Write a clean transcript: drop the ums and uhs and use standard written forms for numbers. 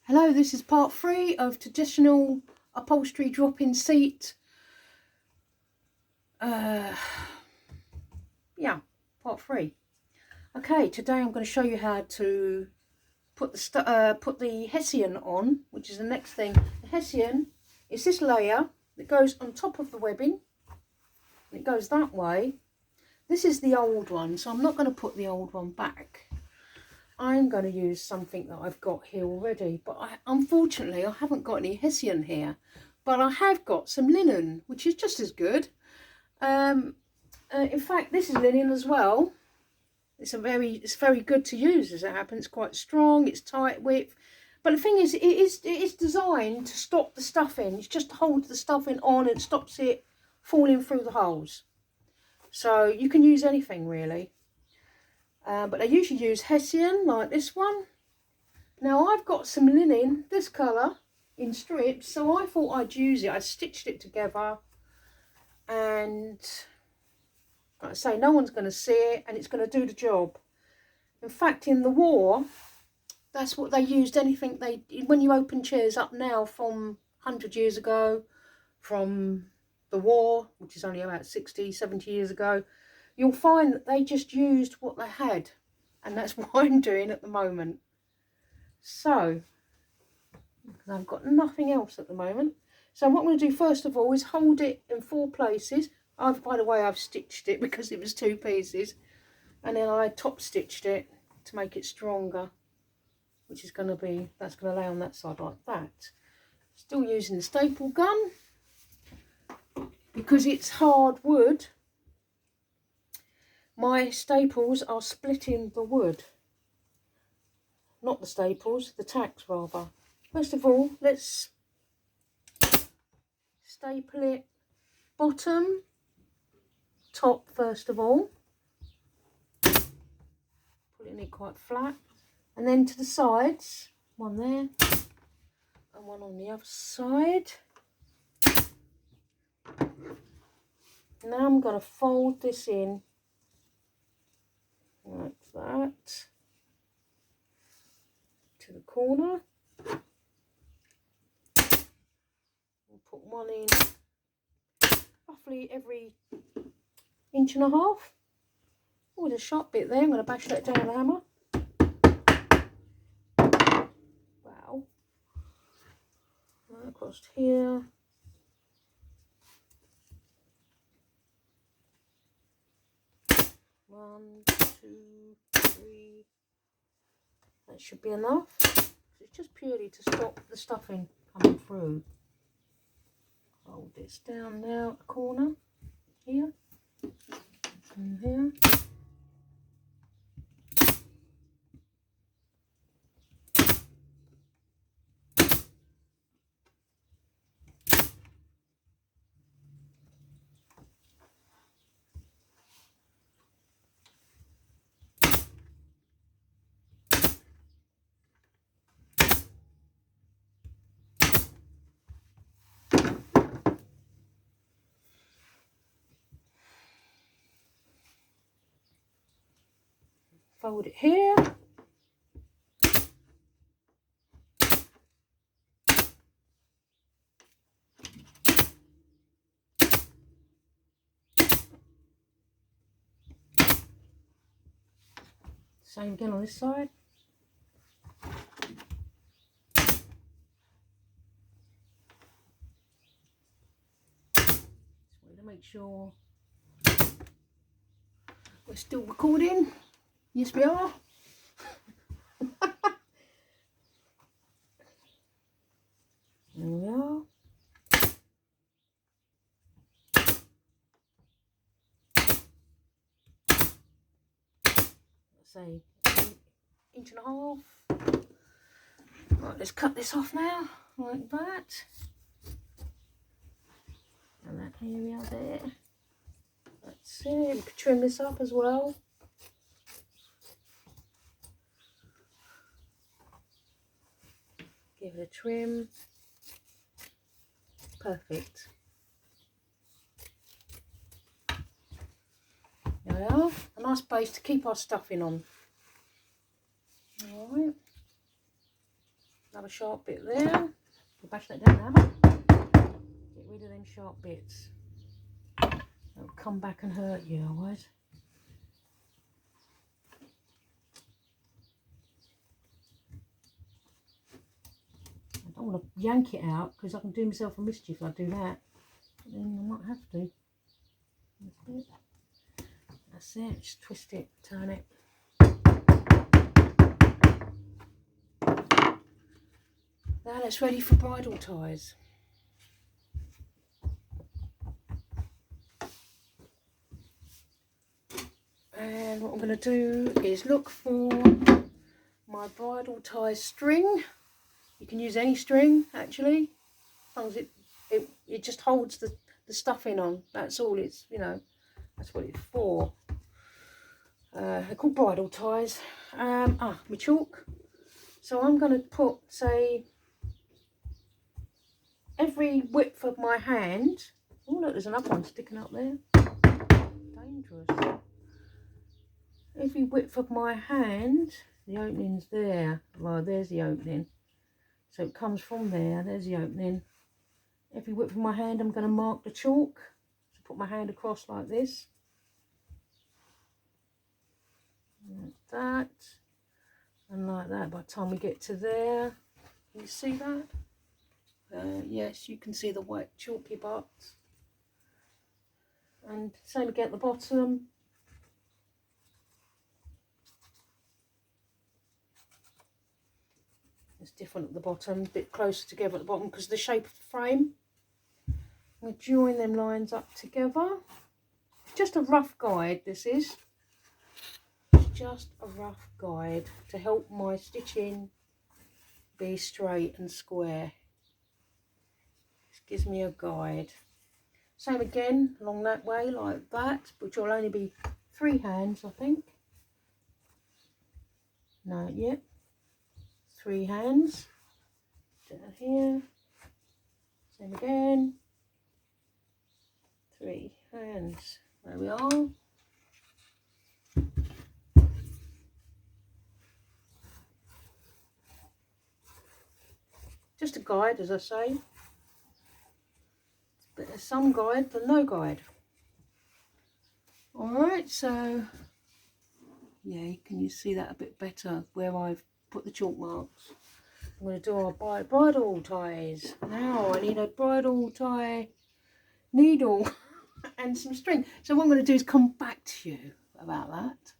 Hello, this is part 3 of traditional upholstery drop-in seat. Yeah, part 3. Okay, today I'm going to show you how to put the hessian on, which is the next thing. The hessian is this layer that goes on top of the webbing, and it goes that way. This is the old one, so I'm not going to put the old one back. I'm going to use something that I've got here already, but unfortunately I haven't got any hessian here, but I have got some linen, which is just as good. In fact, this is linen as well. It's very good to use, as it happens. It's quite strong, it's tight width, but the thing is, it is designed to stop the stuffing. It's just to hold the stuffing on and stops it falling through the holes. So you can use anything really. But I usually use hessian like this one. Now I've got some linen this colour in strips, so I thought I'd use it. I stitched it together, and like I say, no one's going to see it, and it's going to do the job. In fact, in the war, that's what they used. Anything when you open chairs up now from 100 years ago, from the war, which is only about 60, 70 years ago, you'll find that they just used what they had, and that's what I'm doing at the moment. So, because I've got nothing else at the moment. So what I'm going to do first of all is hold it in 4 places. By the way, I've stitched it because it was 2 pieces, and then I top stitched it to make it stronger, which is going to be, that's going to lay on that side like that. Still using the staple gun because it's hard wood. My staples are splitting the wood, not the staples, the tacks rather. First of all, let's staple it bottom, top first of all, putting it quite flat, and then to the sides, one there and one on the other side. Now I'm going to fold this in like that to the corner. We'll put one in roughly every 1.5 inches. Oh, there's a sharp bit there. I'm going to bash that down with a hammer. Wow. Right across here. One, 2, 3. That should be enough. It's just purely to stop the stuffing coming through. Hold this down now at the corner here and here. Fold it here. Same again on this side. Just wanted to make sure we're still recording. Yes, we are. There we are. Let's say 1.5 inches. Right, let's cut this off now, like that. And that area there. That's it. We could trim this up as well. Give it a trim. Perfect. There we are. A nice base to keep our stuffing on. Alright. Another sharp bit there. We'll bash that down now. Get rid of them sharp bits. They'll come back and hurt you otherwise. I don't want to yank it out because I can do myself a mischief if I do that. But then I might have to. That's it. Just twist it, turn it. Now it's ready for bridle ties. And what I'm going to do is look for my bridle tie string. You can use any string actually, as long as it just holds the stuffing on. That's all it's, you know, that's what it's for. They're called bridle ties. My chalk. So I'm going to put, say, every width of my hand. Oh look, there's another one sticking up there. Dangerous. Every width of my hand, the opening's there. Well, there's the opening. So it comes from there, there's the opening. Every width of my hand I'm going to mark the chalk. So put my hand across like this. Like that. And like that. By the time we get to there, can you see that? Yes, you can see the white chalky parts. And same again at the bottom. It's different at the bottom, a bit closer together at the bottom because of the shape of the frame. I'm going to join them lines up together. Just a rough guide, this is. It's just a rough guide to help my stitching be straight and square. This gives me a guide. Same again along that way like that, which will only be 3 hands I think. No, yep. 3 hands. Down here. Same again. 3 hands. There we are. Just a guide, as I say. But there's some guide than no guide. Alright, so yeah, can you see that a bit better where I've put the chalk marks? I'm going to do our bridle ties. Now I need a bridle tie needle and some string. So what I'm going to do is come back to you about that.